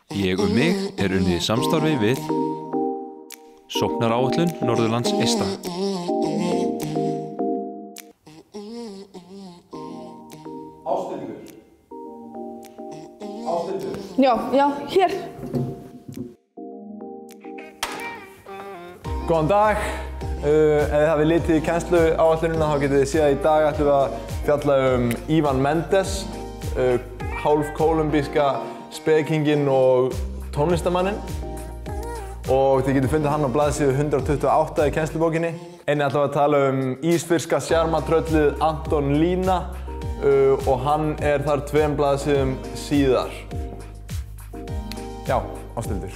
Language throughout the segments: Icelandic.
Ég mig unnið í samstarfi við Sóknaráætlun Norðurlands eystra. Já, hér. Góðan dag. Ef þið hafið litið í kennsluáætlunina þá getið þið séð að í dag ætlum við að fjalla Ivan Mendes, hálf kólumbíska spekinginn og tónlistarmanninn. Og þið getið fundið hann á blaðsíðu 128 í kennslubókinni. Einnig ætlum við að tala ísfirska sjarmatröllið Anton Lína og hann þar 2 blaðsíðum síðar. Já, Ásthildur.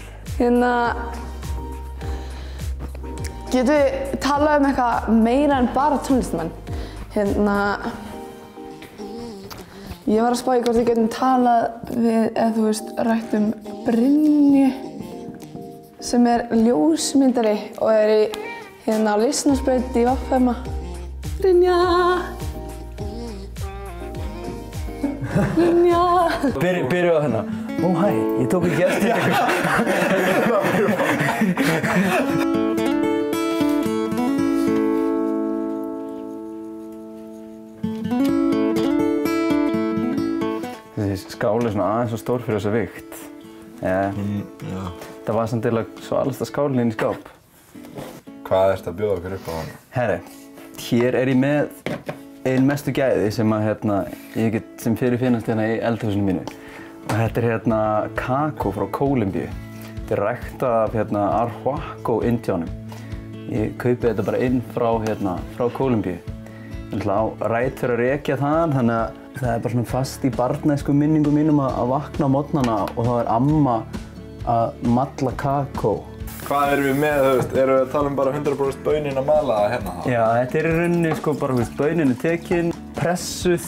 Getum við talað eitthvað meira en bara tónlistamenn? Ég var að spá í hvort við getum talað við, eða þú veist, rætt Brynju sem ljósmyndari og í á listnámsbraut í VFM. Brynja! Brynja! Byrju á hérna. Ó, hæ, ég tók ekki eftir Þessi skál svona aðeins svo stór fyrir þessa vikt. Það var samt eiginlega svo alasta skálinn inn í skáp. Hvað ertu að bjóða okkur upp á hann? Herri, hér ég með ein mestu gæði sem ég get sem fyrirfinnast hérna í eldhúsinu mínu. Og þetta kakó frá Kólumbíu. Þetta ræktað af Arhuaco-indjánum. Ég kaupi þetta bara inn frá Kólumbíu. Ég ætla á rætur að rekja þaðan, þannig að það bara svona fast í barnæsku minningum mínum að vakna á morgnana og þá amma að malla kakó. Hvað erum við með, þú veist? Erum við að tala bara 100% baunin að mala hérna? Já, þetta í rauninni bara, baunin tekin, pressuð,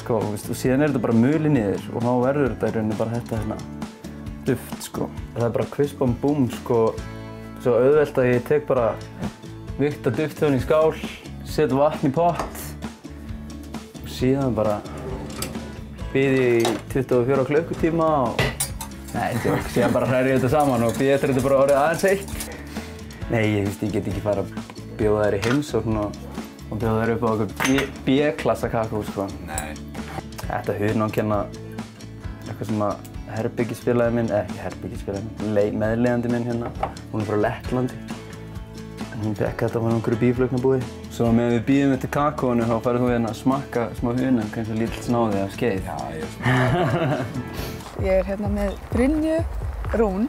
og síðan þetta bara mulið niður og þá verður þetta í rauninni bara þetta duft, Það bara kvispam búm, svo auðvelt að ég tek bara vikta dufthjóðan í skál, set vatn í pott og síðan bara bíð ég í 24 klukkutíma og síðan bara hræri ég þetta saman og bíð eftir þetta bara orðið aðeins eitt. Nei, ég get ekki fara að bjóða þær í heimsókn og bjóða þær upp á okkur B-klassa kakó, Nei. Þetta hugnámkenna eitthvað sem að meðleigjandi minn hérna, hún frá Lettlandi. Hún fékk þetta frá einhverju býflugnabúi. Svo meðan við bíðum eftir kakóinu þá færðu þú að smakka smá hunang, kannski lítill snáði af skeið. Já, ég smakka. Ég með Brynju Rún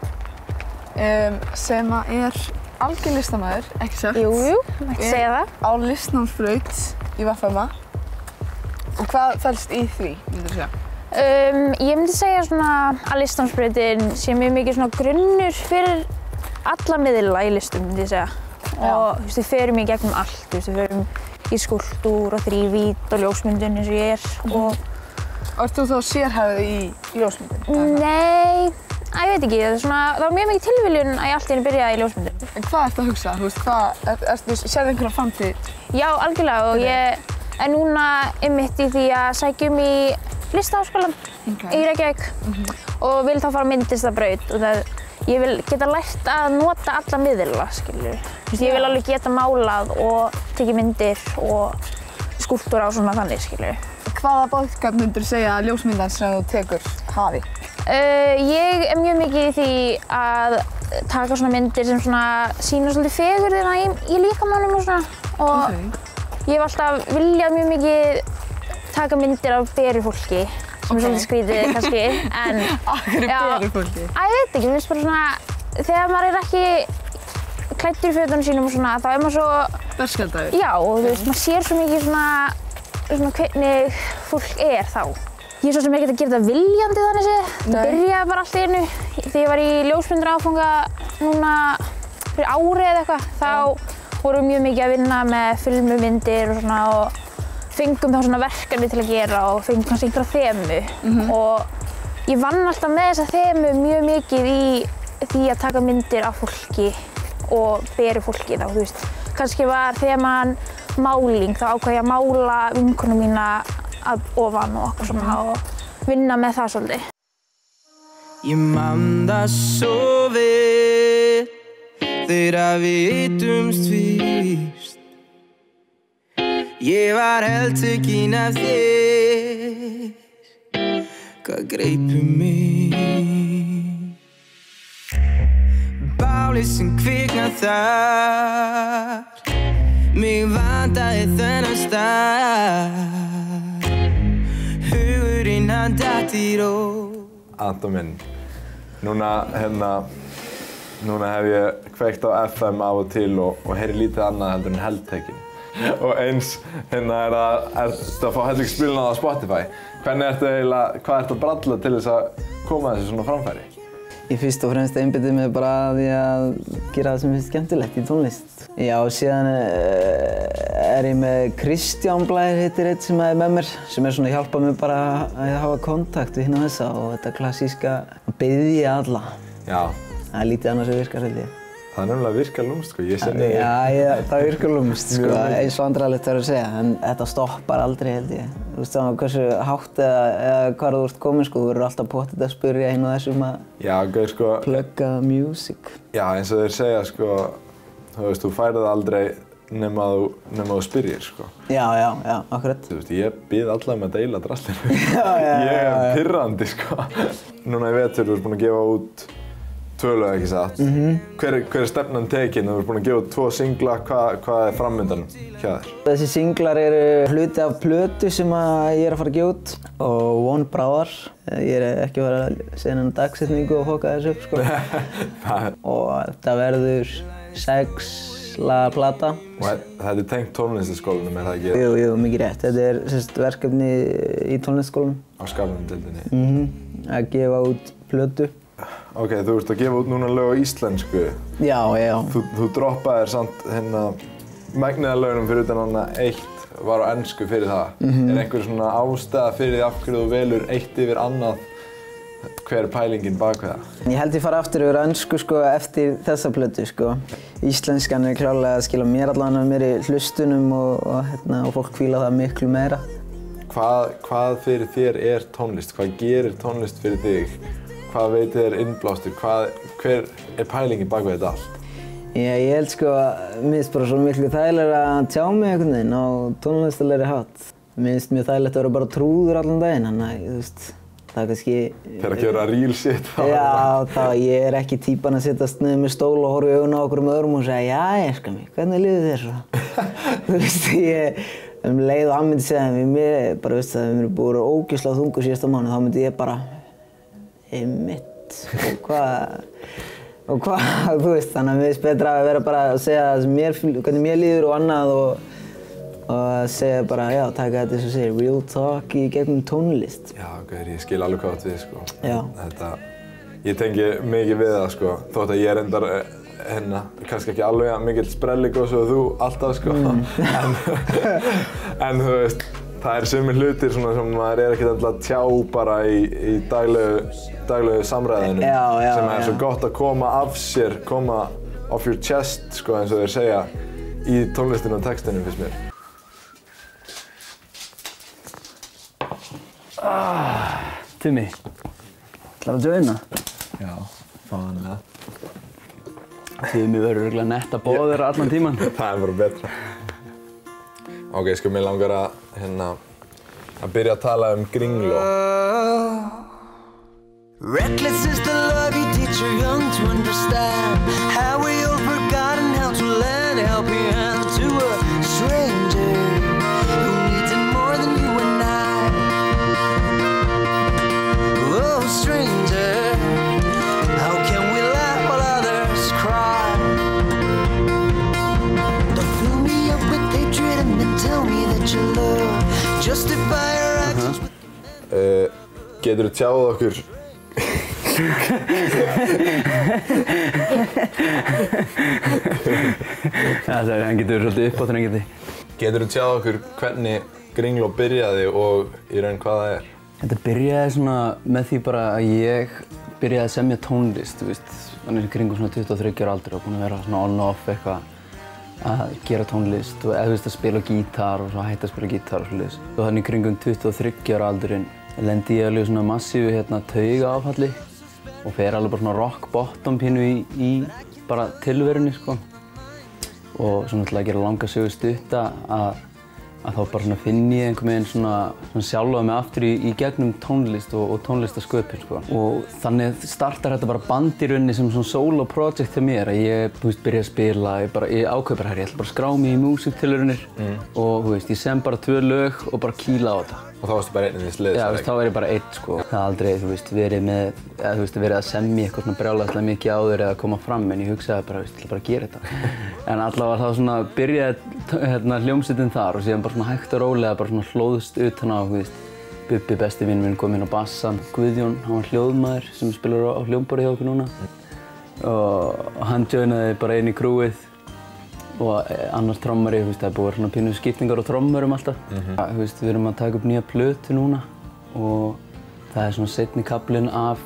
sem algjör listamaður, ekki satt? Jú, mætti segja það. Á listnámsbraut í VFM. Og hvað felst í því, myndirðu segja? Ég myndi segja að listnámsbrautin sé mjög mikið grunnur fyrir alla miðla í listum, myndi ég segja. Og við förum í gegnum allt, við förum í skúlptúr og þrívídd og ljósmyndun eins og ég og ert þú þá sérhæfð í ljósmyndun? Nei, ég veit ekki. Það var mjög mikið tilviljun að ég allt í einu byrjaði í ljósmyndun. En hvað ertu að hugsa? Sérðu einhverja framtíð? Já, algjörlega og ég núna einmitt í því að sækja í Listaháskólann í Reykjavík og vil þá fara á myndlistarbraut og ég vil geta lært að nota alla miðla, skilur. Ég vil alveg geta málað og tekið myndir og skúlptúra og þannig, skilur. Hvaða boðskap myndirðu segja að ljósmyndan sem þú tekur hafi? Ég mjög mikið í því að taka myndir sem sýna svolítið fegurðina í líkamannum og ég hef alltaf viljað mjög mikið taka myndir af beru fólki, sem svolítið skrítið kannski, en... Af hverju beru fólki? Ég veit ekki, mér finnst bara þegar maður ekki klæddur í fötunum sínum og þá maður svo... Berskjaldaður? Já, og maður sér svo mikið hvernig fólk þá. Ég svo sem ekkert að gera þetta viljandi þannig séð. Það byrjaði bara allt í einu. Þegar ég var í ljósmyndaráfanga núna fyrir ári eða eitthvað, þá vorum við mjög mikið að vinna með filmumyndir og fengum þá verkefni til að gera og fengum kannski einhverja þemu. Og ég vann alltaf með þessa þemu mjög mikið í því að taka myndir af fólki og beru fólki þá, þú veist. Kannski var þeman máling, þá ákvað ég að mála vinkonu mína að ofan og okkur og vinna með það svolítið. Ég man það svo vel þegar við hittumst fyrst. Ég var heltekinn af þér, hvað greip mig. Bálið sem kviknar þar, mig vantaði þennan stað. Hugurinn hann datt í ró. Anton minn, núna hef ég kveikt á FM af og til og heyri lítið annað heldur en Heltekin. Og eins ertu að fá helling spiluna á Spotify. Hvað ertu að bralla til þess að koma þessu svona framfæri? Ég fyrst og fremst einbeiti mig bara að því að gera það sem finnst skemmtilegt í tónlist. Já, og síðan ég með Kristján Blær heitir einn sem er með mér, sem svona hjálpar mér bara að hafa kontakt við hinn og þessa og þetta klassíska að biðja alla. Já. Það lítið annars sem virkar, held ég. Það nefnilega virkar lúmst, sko. Já, það virkar lúmst, sko, eins og vandrarlegt verður að segja, en þetta stoppar aldrei, held ég. Þú veist það, hversu hátt eða hvar þú ert komin, sko, þú verður alltaf pottþétt að spyrja hinn og þessum að plugga music. Já, eins og þeir segja, sko, þú veist, þú færið það aldrei nema þú spyrjir, sko. Já, akkurat. Þú veist, ég bið allavega með að deila draslinu. Ég pirrandi, sko. Núna í vetur, þú ert búinn að gefa út 2 lög, ekki satt. Hver er stefnan tekin? Þú ert búinn að gefa út 2 singla, hvað er framöndan hjá þér? Þessi singlar eru hluti af plötu sem ég að fara að gefa út og von bráðar. Ég ekki að fara að segja hennar dagsetningu og hoka þessu upp, sko. Og þetta verður 6 laga plata. Og þetta er tengt tónlistarskólanum, er það ekki? Jú, mikið rétt. Þetta er verkefni í tónlistarskólanum. Á skapandi-deildinni? Að gefa út plötu. Ok, þú ert að gefa út núna lög á íslensku. Já. Þú droppaðir samt megnið af lögunum fyrir utan hana 1 var á ensku fyrir það. Er einhver svona ástæða fyrir því af hverju þú velur eitt yfir annað? Hver er pælingin bak við það? Ég held ég fara aftur yfir ensku, sko, eftir þessa plötu, sko. Íslenskan er klárlega að skila mér allavega meiri hlustunum og fólk fíla það miklu meira. Hvað fyrir þér er tónlist? Hvað gerir tónlist fyrir þig? Hvað veitir þér innblástur? Hver er pælingin bak við þetta allt? Já, ég held sko að mér finnst bara svo miklu þægilega að tjá mig einhvern veginn á tónlistalegri hátt. Mér finnst mjög þægilegt að vera bara trúður allan daginn, þannig að þú veist, það er kannski... Þegar að gera real shit þá... Já, ég er ekki típan að sittast niður með stól og horfa í augun á okkur öðrum og segja jæja, skami, hvernig líður þér svo? Þú veist, leið og hann myndi segja við mér, bara veist það, við erum búin að vera ógeðslega þungur síðasta mánuð, þá myndi ég bara einmitt, og hvað, þú veist, þannig að mér finnst betra að vera bara að segja hvernig mér líður og annað og að segja bara, já, taka þetta eins og segir, real talk í gegnum tónlist. Já, ég skil alveg hvað þetta við, sko. Já. Ég tengi mikið við það, sko, þótt að ég er endar kannski ekki alveg mikill sprelligós og þú alltaf, sko, en þú veist, það er sumir hlutir sem maður er ekkert að tjá bara í daglegu samræðinum sem er svo gott að koma af sér, koma off your chest, sko, eins og þeir segja í tónlistinu og textinu, finnst mér. Tumi, ætlarðu að joina? Já, fáanlega. Tumi verður örugglega nett að bóða þér allan tíman. Það er bara betra. Ok, sko, mér langar að byrja að tala Gringló. Reckless is the love you teach your young to understand. How we all forgotten how to lend a helping hand to a stranger who needs it more than you and I. Oh, stranger, how can we laugh while others cry? Don't fill me up with hatred and then tell me that you love. Justify your actions with... Geturðu tjáð okkur? Hann getur svolítið uppátrengjandi. Geturðu tjáð okkur hvernig Gringló byrjaði og í raun hvað það er? Þetta byrjaði svona með því bara að ég byrjaði að semja tónlist, þú veist. Þannig kringum svona 23 ára aldur og búinn að vera svona on off eitthvað að gera tónlist og eða þú veist að spila gítar og svo hætta að spila gítar og svoleiðis. Og þannig kringum 23 ára aldurinn lendi ég alveg svona massífu taugaáfalli og fer alveg bara svona rock bottom pínu í bara tilverunni sko. Og svona til að gera langa sögu stutta að þá bara svona finn ég einhvern veginn svona sjálfa mig aftur í gegnum tónlist og tónlistasköpun sko. Og þannig startar þetta bara band í rauninni sem svona solo project hjá mér að ég byrja að spila, ég ákveð bara ég ætla bara að skrá mig í músíktilraunir og ég sem bara 2 lög og bara kýla á þetta. Og þá varstu bara einn í því sliðs? Já, þá var ég bara einn sko. Það aldrei, verið að semja eitthvað svona brjálæðislega mikið áður eða koma fram en ég hugsaði bara, ég ætla bara að gera þetta. En allavega þá svona byrjaði hljómsveitin þar og síðan bara svona hægt og rólega bara svona hlóðst utan á, Bubbi besti vinur minn kom inn á bassann, Guðjón, hann var hljóðmaður sem spilar á hljómborði hjá okkur núna. Og hann joinaði bara inn í crewið og annars trommari, það er búið að vera svona pínu skiptingar á trommurum alltaf. Við erum að taka upp nýja plötu núna og það er svona seinni kaflinn af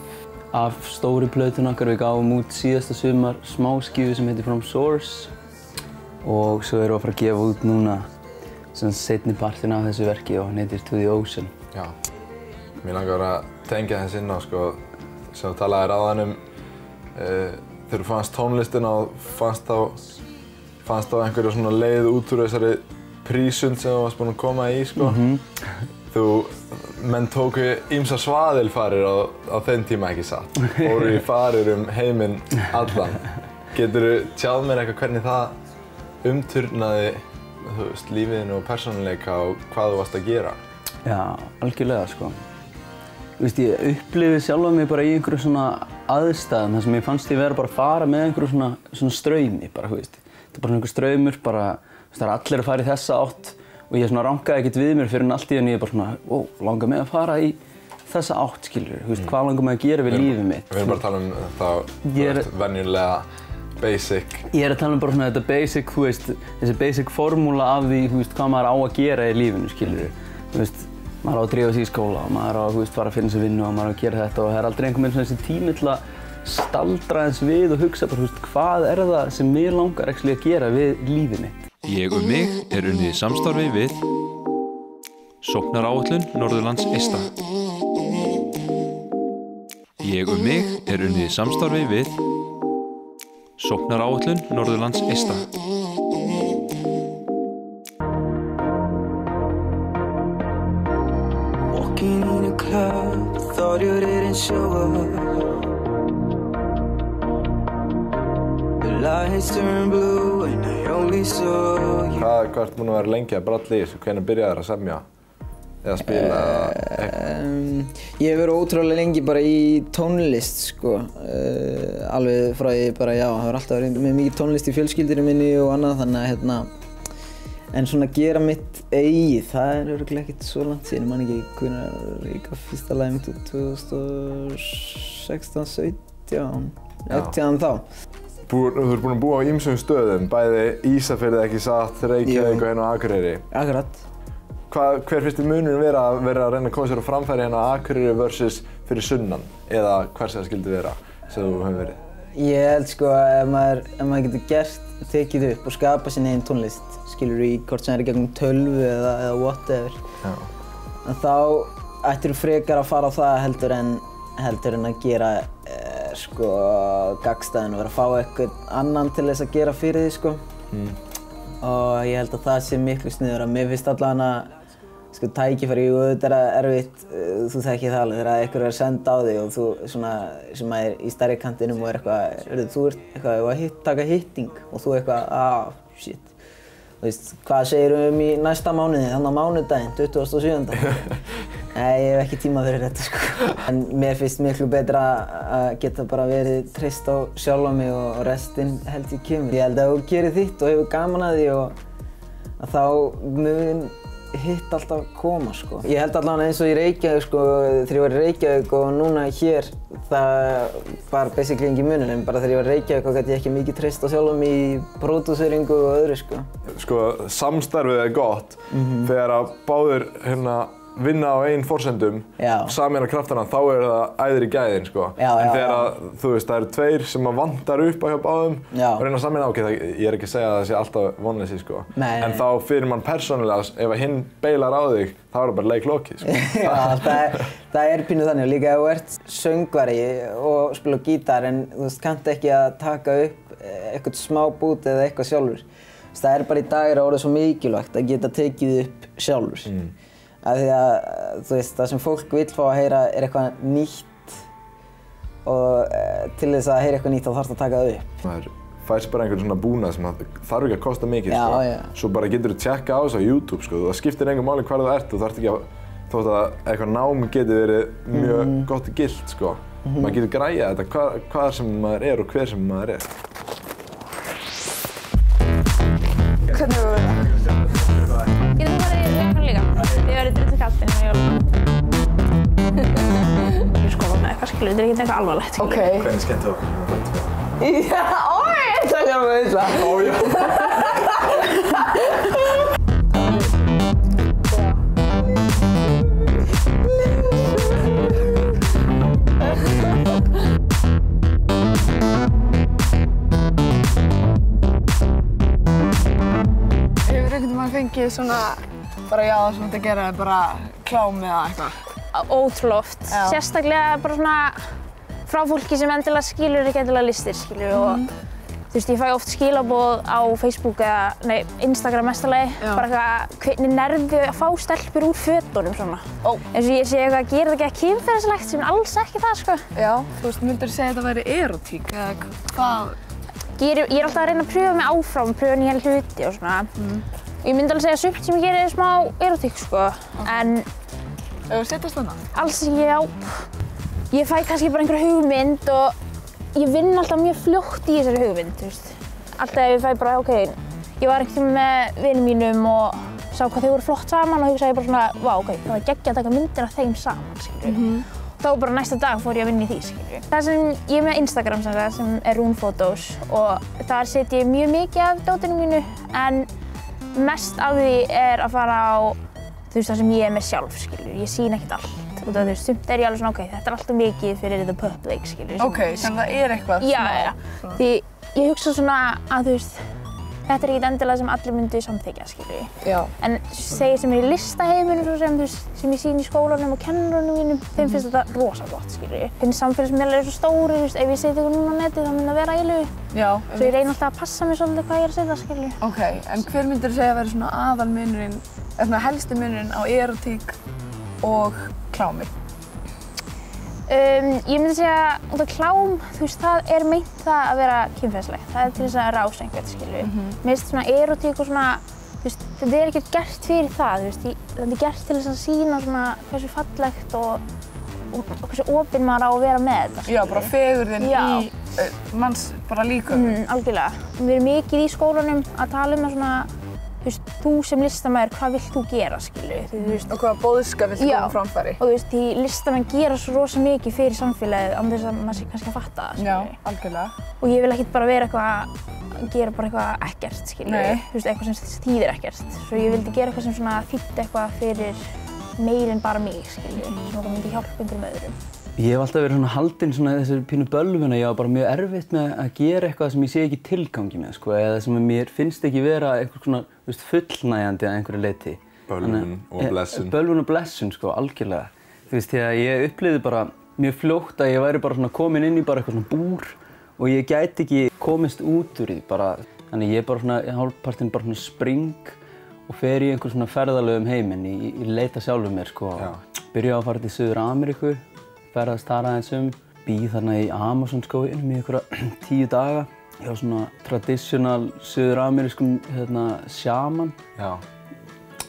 stóru plötun okkar. Við gáfum út síðasta sumar smáskífu sem heitir From Source og svo erum við að fara að gefa út núna seinni partinn af þessu verki og hann heitir To the Ocean. Já, mér langar að tengja þess inn á sko, sem þú talaðir áðan þegar þú fannst tónlistina og fannst á einhverju svona leið út úr þessari prísund sem þú varst búinn að koma í sko. Menn tóku ýmsar svaðilfarir á þeim tíma ekki satt. Fóru í farir heiminn allan. Geturðu tjáð mér eitthvað hvernig það umturnaði lífiðinu og persónuleika og hvað þú varst að gera? Já, algjörlega sko. Ég upplifði sjálfa mig bara í einhverju svona aðstæðum þar sem ég fannst ég vera bara að fara með einhverju svona straumi bara, Þetta er bara einhver straumur, það er allir að fara í þessa átt og ég rankaði ekkert við mér fyrir en allt í einu ég bara svona, langar mig að fara í þessa átt, skilurðu, hvað langar mig að gera við lífið mitt. Við erum bara að tala um þá venjulega basic. Ég er að tala um bara svona þetta basic, þessi basic formúla af því, hvað maður á að gera í lífinu, skilurðu. Maður á að drífa sig í skóla og maður á að fara að finna sér vinnu og maður á að gera þetta og það er aldrei einhvern veginn þessi tími til að staldra eins við og hugsa bara, hvað er það sem mér langar að gera við lífið mitt. Ég mig er unnið í samstarfi við Sóknaráætlun Norðurlands Eista. Ég mig er unnið í samstarfi við Sóknaráætlun Norðurlands Eista. Walking in a club, thought you didn't show up. Lights turn blue and I only saw you. Hvað ert búinn að vera lengi að bralla í þessu? Hvenær byrjaðir að semja? Eða spila Ég hef verið ótrúlega lengi bara í tónlist sko. Alveg frá ég bara, það hefur alltaf verið með mikið tónlist í fjölskyldunni minni og annað þannig að en svona gera mitt eigið, það er örugglega ekkert svo langt síðan, ég man ekki hvenær ég gaf fyrsta lagið mitt út 2016, 17, eftir þá. Þú ert búinn að búa á ýmsum stöðum, bæði Ísafirði ekki satt, Reykjavík og hérna á Akureyri. Akkurat. Hver finnst þér munurinn vera að reyna að koma sér á framfæri hérna á Akureyri versus fyrir sunnan? Eða hvers það skildi vera sem þú hefur verið? Ég held sko ef maður getur tekið upp og skapa sín eigin tónlist, skilurðu í hvort sem er í gegnum tölvu eða whatever. En þá ættirðu frekar að fara á það heldur en að gera sko gagnstæðin og vera að fá eitthvað annan til þess að gera fyrir því sko. Og ég held að það sé miklu sniðugra. Mér finnst allavega sko tækifæri og auðvitað er erfitt, þú þekkir það alveg þegar einhver er að senda á þig og þú svona sem er í stærri kantinum og er eitthvað, þú ert eitthvað að taka hitting og þú eitthvað, shit. Þú veist, hvað segir í næsta mánuði, þannig á mánudaginn, 27. Nei, ég hef ekki tíma fyrir þetta sko. En mér finnst miklu betra að geta bara verið treyst á sjálfa mig og restinn held ég kemur. Ég held að þú gerir þitt og hefur gaman að því og að þá mun hitt alltaf koma sko. Ég held allavega eins og í Reykjavík sko, þegar ég var í Reykjavík og núna hér, það var basically engin munur en bara þegar ég var í Reykjavík þá gæti ég ekki mikið treyst á sjálfum í pródúseringu og öðru sko. Sko, samstarfið er gott þegar að báðir vinna á eigin forsendum, sameina kraftana, þá það æðri gæðin, sko. En þegar að, þú veist, það eru tveir sem að vantar upp á hjá báðum og reyna að sameina, ég er ekki að segja að það sé alltaf vonleysi, sko. En þá fyrir mann persónulega, ef að hinn beilar á þig, þá það bara leik lokið, sko. það pínu þannig og líka ef þú ert söngvari og spila gítar en þú veist, kannt ekki að taka upp eitthvað smá bút eða eitthvað sjálfur. Það bara í dag orðið svo mikilvægt að geta tekið upp sjálfur. Af því að þú veist, það sem fólk vill fá að heyra eitthvað nýtt og til þess að heyra eitthvað nýtt þá þarfst að taka það upp. Maður fær sér bara einhvern svona búnað sem þarf ekki að kosta mikið, sko. Svo bara getur þú tjekka á þessu á YouTube, sko. Það skiptir engu máli hvar þú ert, þú þarft ekki að, þótt að eitthvað nám getur verið mjög gott og gilt, sko. Maður getur græjað þetta hvað sem maður er og hver sem maður er. Hvernig hefur það? Getur þú farið í leikmann líka? Þið verið drullu kalt innan jólum. Ég er skóla með eitthvað, skilur, þetta er ekkert eitthvað alvarlegt, skilur. Hvernig skemmt þú? Já, það hljómar við það. Fengið svona, bara já, svona að gera bara klám eða eitthvað? Ótrúlega oft. Sérstaklega bara svona frá fólki sem endilega skilur ekki endilega listir, skilur. Og þú veist, ég fæ oft skilaboð á Facebook eða, Instagram mestalagi. Bara eitthvað, hvernig nærðu að fá stelpur úr fötunum svona. Eins og ég sé eitthvað að gera þetta ekki kynferðislegt sem er alls ekki það, sko. Já, þú veist, myndirðu segja að þetta væri erótík eða hvað? Ég er alltaf að reyna að pröfa mig áfram, pröfa nýja hluti og svona. Ég myndi alveg segja að sumt sem ég gerir er smá erótík, sko, en... Hefur setjast þarna? Alls ekki, já. Ég fæ kannski bara einhverja hugmynd og ég vinn alltaf mjög fljótt í þessari hugmynd, þú veist. Alltaf ef ég fæ bara, ok, ég var einhvern veginn með vinum mínum og sá hvað þau voru flott saman og hugsaði bara svona, vá, ok, það var geggjað að taka myndir af þeim saman, skilur. Þá bara næsta dag fór ég að vinna í því, skilur. Það sem ég er með Instagram sem er Rúnfótós og þar set ég mjög mikið af dótinu mínu, en mest af því er að fara á, þú veist, það sem ég er með sjálf, skilur. Ég sýn ekkert allt. Þú veist, sumt er ég alveg svona, ok, þetta er alltaf mikið fyrir the public, skilur. Ok, þannig að það er eitthvað smá. Já. Því ég hugsa svona að, þú veist, þetta er ekkert endilega sem allir myndu samþykja, skilur. Já. En segir sem er í listaheiminum, svo sem, þú veist, sem ég sýn í skólanum og kennurunum mínum, þeim finnst þetta rosa gott, skilur. Finnst samfélagsmiðlar eru svo stórir, þú veist, ef ég setja ykkur núna á netið, þá mun það vera eiginlegu. Já. Svo ég reyni alltaf að passa mig svolítið hvað ég er að setja, skilur. Ok, en hver myndirðu segja að vera svona aðalmunurinn, eða svona helsti munurinn á erótík og klámi? Ég myndi segja út af klám, þú veist, það er meint það að vera kynferðislegt. Það er til þess að rása einhvern, skilur. Mér finnst svona erótík og svona, þú veist, þetta er ekkert gert fyrir það, þú veist. Þetta er gert til þess að sýna svona hversu fallegt og hversu opinn maður á að vera með þetta, skilur. Já, bara fegurðin í manns bara líkömum. Algjörlega. Við erum mikið í skólanum að tala um að svona, þú veist, þú sem listamaður, hvað vilt þú gera, skilur? Þú veist, og hvaða boðskap vilt þú koma á framfæri? Og þú veist, því listamenn gera svo rosa mikið fyrir samfélagið án þess að maður sé kannski að fatta það, skilur. Já, algjörlega. Og ég vil ekkert bara vera eitthvað að gera bara eitthvað ekkert, skilur. Nei. Þú veist, eitthvað sem þýðir ekkert. Svo ég vildi gera eitthvað sem svona þýddi eitthvað fyrir meir en bara mig, skilur. Sem eitthvað myndi hjálpa einhverjum öðrum. Ég hef alltaf verið svona haldinn svona þessari pínu bölvun að ég var bara mjög erfitt með að gera eitthvað sem ég sé ekki tilgangi með, sko, eða sem mér finnst ekki vera eitthvað svona, þú veist, fullnægjandi að einhverju leyti. Bölvun og blessun. Bölvun og blessun, sko, algjörlega. Þú veist, því að ég upplifði bara mjög fljótt að ég væri bara svona komin inn í bara eitthvað svona búr og ég gæti ekki komist út úr því, bara, þannig ég bara svona, hálfpartinn bara svona spring og fer í einhver svona ferðalögum heiminn í leita sjálfum mér, sko. Byrja á að fara til Suður-Ameríku, ferðast þar aðeins býð þarna í Amazonskóginum í einhverja 10 daga. Ég var svona traditional suður-amerískum sjaman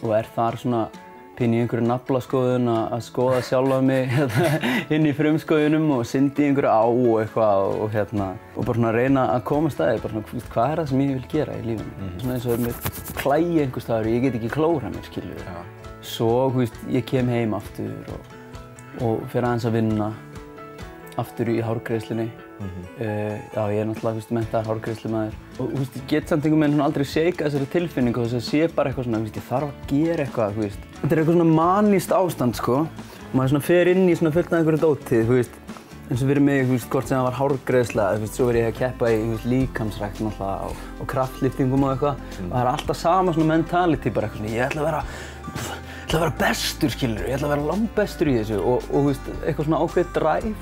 og þar svona pínu í einhverju naflaskoðun að skoða sjálfa mig inn í frumskóginum og syndi í einhverju á og eitthvað og bara svona reyna að komast að því, bara svona hvað er það sem ég vil gera í lífinu. Svona eins og mér klægi einhvers staðar og ég get ekki klórað mér, skilur. Svo, ég kem heim aftur og fer aðeins að vinna aftur í hárgreiðslunni. Já, ég er náttúrulega menntaður hárgreiðslumaður og ég get samt einhvern veginn aldrei shakað þessari tilfinningu og þess að sé bara eitthvað svona, ég þarf að gera eitthvað, þetta eitthvað svona manískt ástand, sko. Maður svona fer inn í svona fullt af einhverju dóti, þú veist. Eins og fyrir mig, þú veist, hvort sem það var hárgreiðsla, þú veist, svo verið ég að keppa í, þú veist, líkamsrækt náttúrulega og kraftliftingum og eitthvað. Og það er alltaf sama svona mentality, bara eitthvað svona, ég ætla að vera bestur, skilur, ég ætla að vera langbestur í þessu og þú veist, eitthvað svona ákveðið drive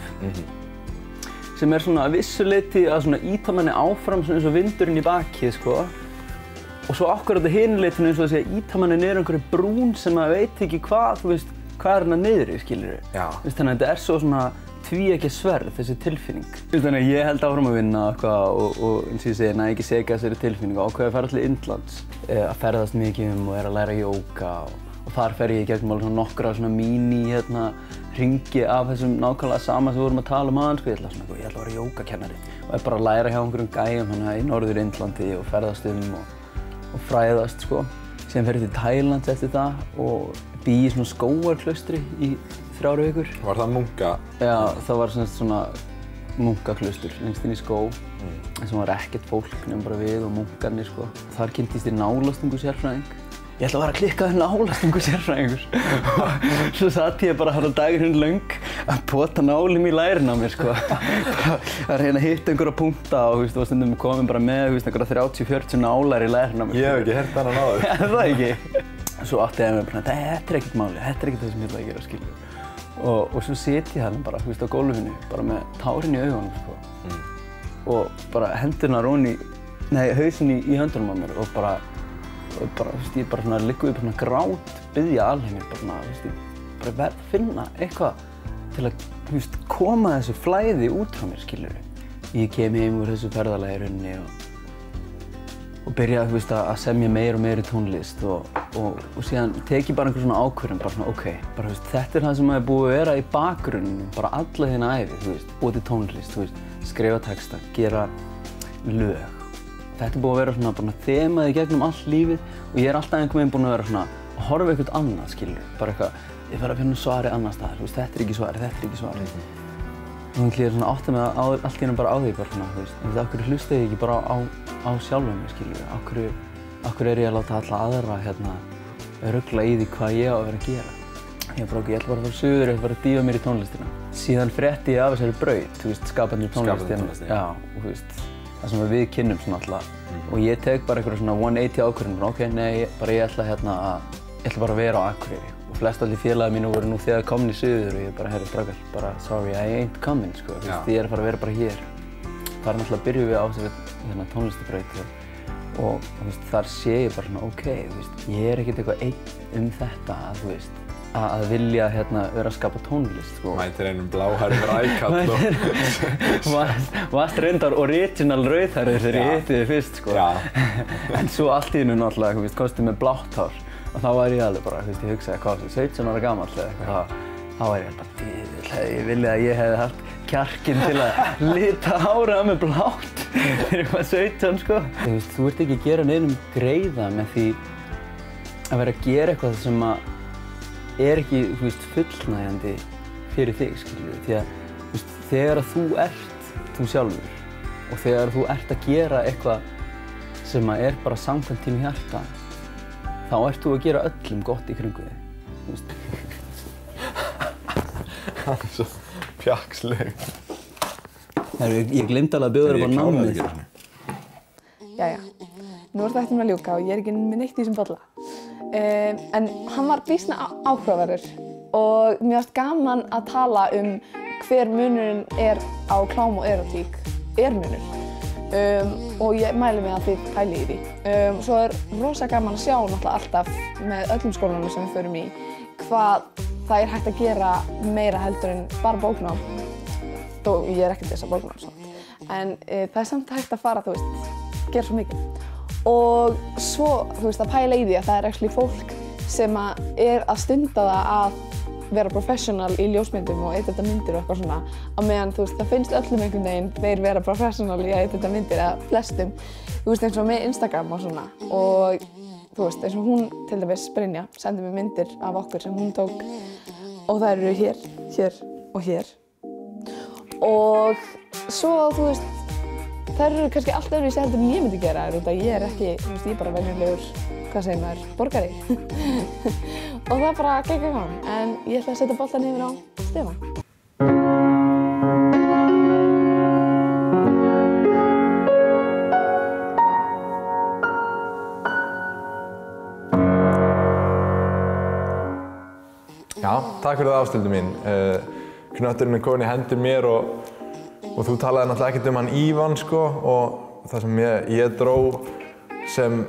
sem er svona að vissu leyti að svona ýta manni áfram svona eins og vindurinn í bakið, sko. Og svo akkurat á hinu leitinu eins og að segja ýta manni niður einhverju brún sem maður veit ekki hvað, þú veist, hvað er hérna niðri, skilur. Já. Þannig að þetta er svo svona tvíeggja sverð, þessi tilfinning. Þannig að ég held áfram að vinna eitthvað og eins og ég segi, næ ekki seka þessari tilfinningu, ákveði að fara til Indlands, að ferðast mikið og er að læra jóga og þar fer ég í gegnum alveg svona nokkra svona hringi af þessum nákvæmlega sama sem við vorum að tala aðeins, sko. Ég ætla að vera jógakennari og er bara að læra hjá einhverjum gæjum hérna í Norður Indlandi og ferðast og fræðast, sko. Síðan fer ég til Tælands eftir það og bý í svona skógarklaustri í 3 vikur. Var það munka? Já, það var svona munkaklaustur lengst inn í skóg sem var ekkert fólk nema bara við og munkarnir, sko. Þar kynntist ég nálastingusérfræðing. Ég ætla að vera að klikka nálastingusérfræðingur. Svo satt ég bara þarna dagurinn löng að pota nálum í lærin á mér, sko. Að reyna að hitta einhverja punkta og var stundum komin bara með einhverja 30-40 nálar í lærin á mér. Ég hef ekki heyrt þennan áður. Er það ekki? Svo átti ég með bara, þetta er ekkert máli, þetta er ekkert það sem ég ætla að gera, skilur. Og svo sit ég hérna bara, á gólfinu, bara með tárin í augunum, sko. Og bara hendurnar hausinn í höndunum á mér og bara, ég bara svona ligg upp svona grát, biðja alheiminn, bara svona, ég bara verð að finna eitthvað til að, koma þessu flæði út frá mér, skilur. Ég kem heim úr þessu ferðalagi í rauninni og byrja að semja meir og meiri tónlist og síðan tek ég bara einhver svona ákvörðun, bara svona ok, bara þetta er það sem er búið að vera í bakgrunnum bara alla þína ævi, búið til tónlist, skrifa texta, gera lög. Þetta er búið að vera svona bara þemað í gegnum allt lífið og ég er alltaf einhvern veginn búinn að vera svona að horfa eitthvað annað, skilur, bara eitthvað, ég þarf að finna svari annars staðar, þetta er ekki svari, þetta er ekki svari. Og ég er svona áttað með allt í hennu bara á því, bara svona, af hverju hlusta ég ekki bara á sjálfum mig, skilur, af hverju er ég að láta alla aðra rugla í því hvað ég á að vera að gera. Ég ætla bara að fara suður, ég ætla bara að dýfa mér í tónlistina. Síðan frétti ég af þessari braut, skapandi tónlist, já, og það sem við kynnum svona alltaf. Og ég tek bara einhverja svona 180 ákvörðun, ok, nei, bara ég ætla bara að vera á Akureyri. Og flest allir félagar mínu voru nú þegar komin í suður og ég bara, herri, strákar, bara sorry, I ain't coming, sko, ég er að fara að vera bara hér. Þar náttúrulega byrjum við á þessari tónlistabraut og þar sé ég bara svona, ok, ég er ekkert eitthvað einn þetta að vilja vera að skapa tónlist, sko. Mætir einum bláhærðum rækall og... Varst reyndar original rauðhærður þegar ég hitti þig fyrst, sko. En svo allt í einu náttúrulega, komstu með blátt hár og þá var ég alveg bara, ég hugsaði, hvað, 17 ára gamall eða eitthvað, þá var ég bara, ég vilja að ég hefði haft kjarkinn til að lita hárið á mig blátt þegar ég var 17, sko. Þú ert ekki að gera neinum greiða með því að vera að gera eitthvað sem er ekki, fullnægjandi fyrir þig, skilur. Því að þegar þú ert þú sjálfur og þegar þú ert að gera eitthvað sem er bara samkvæmt þínu hjarta, þá ert þú að gera öllum gott í kringu þig. Það er svo pjaksleg. Ég gleymdi alveg að bjóða þér bara námið. Jæja, nú er þetta að ljúka og ég er ekki með neitt í þessum bolla. En hann var býsna áhugaverður og mér fannst gaman að tala hver munurinn er á klám og erótík. Munur. Og ég mæli mig að þið pæli í því. Svo er rosa gaman að sjá náttúrulega alltaf með öllum skólanum sem við förum í hvað það er hægt að gera meira heldur en bara bóknám. Þó ég er ekkert þess að bóknám samt. En það er samt hægt að fara, gera svo mikið. Og svo, að pæla í því að það er actually fólk sem er að stunda það að vera professional í ljósmyndum og edita myndir og eitthvað svona. Á meðan, það finnst öllum einhvern veginn þeir vera professional í að edita myndir, eða flestum. Eins og með Instagram og svona. Og eins og hún, til dæmis Brynja, sendi mér myndir af okkur sem hún tók. Og það eru hér, hér og hér. Og svo, þær eru kannski allt öðruvísi heldur en ég myndi gera, ég er ekki, ég er bara venjulegur, hvað segir maður, borgari. og það bara gekk gaman. En ég ætla að setja boltan yfir á Stefán. Já, takk fyrir það Ásthildur mín. Knötturinn er komin í hendur mér og þú talaði náttúrulega ekkert hann Ívan sko og það sem ég dró sem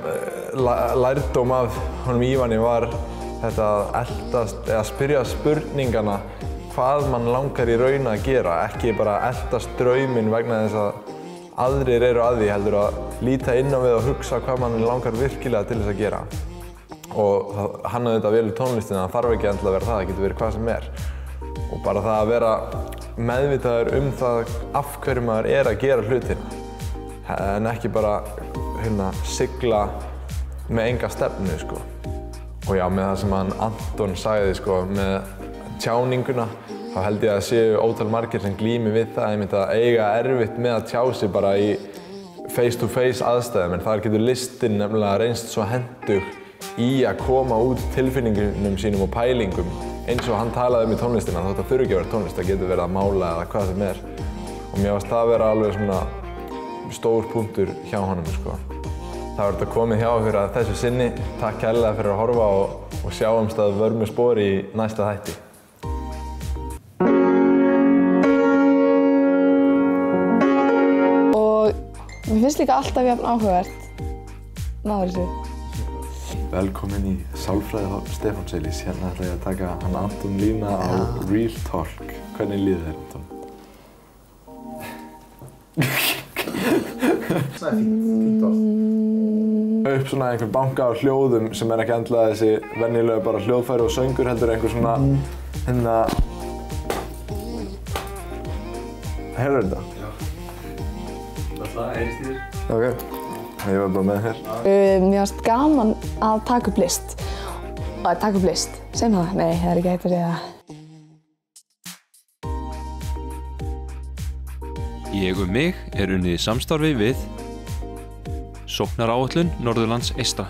lærdóm af honum Ívani var þetta að eldast eða spyrja spurningana hvað mann langar í raun að gera, ekki bara eldast drauminn vegna þess að aðrir eru að því heldur að líta inn á við og hugsa hvað mann langar virkilega til þess að gera. Og hann hafði þetta vel í tónlistina, það þarf ekki endilega að vera það getur verið hvað sem er. Og bara það að vera meðvitaður það af hverju maður er að gera hlutina. En ekki bara sigla með enga stefnu sko. Og já, með það sem hann Anton sagði sko, með tjáninguna, þá held ég að séu ótal margir sem glími við það, einmitt að eiga erfitt með að tjá sig bara í face-to-face aðstæðum, en þar getur listin nefnilega reynst svo hentug í að koma út tilfinningunum sínum og pælingum eins og hann talaði í tónlistina, þótt að þurfi ekki að vera tónlist, það getur verið að mála eða hvað sem er. Og mér fannst það vera alveg svona stór punktur hjá honum sko. Það var þetta komið hjá okkur að þessu sinni. Takk kærlega fyrir að horfa og sjáumst að vörmu spori í næsta þætti. Og mér finnst líka alltaf jafn áhugavert. Náður þessu. Velkomin í Sálfræðihorn Stefánselís. Hérna ætla ég að taka hann Anton Lína á Real Talk. Hvernig líður þér, Anton? Það er fínt upp svona einhver banka á hljóðum sem er ekki endilega þessi venjulega bara hljóðfæri og söngur heldur einhver svona heyrðu þetta? Já. Það heyrist í þér. Ok. Ég var bara með hér. Mér fannst gaman að taka upp list. Segjum það? Nei, það er ekki hægt að segja það. Ég mig er unnið í samstarfi við Sóknaráætlun Norðurlands eystra.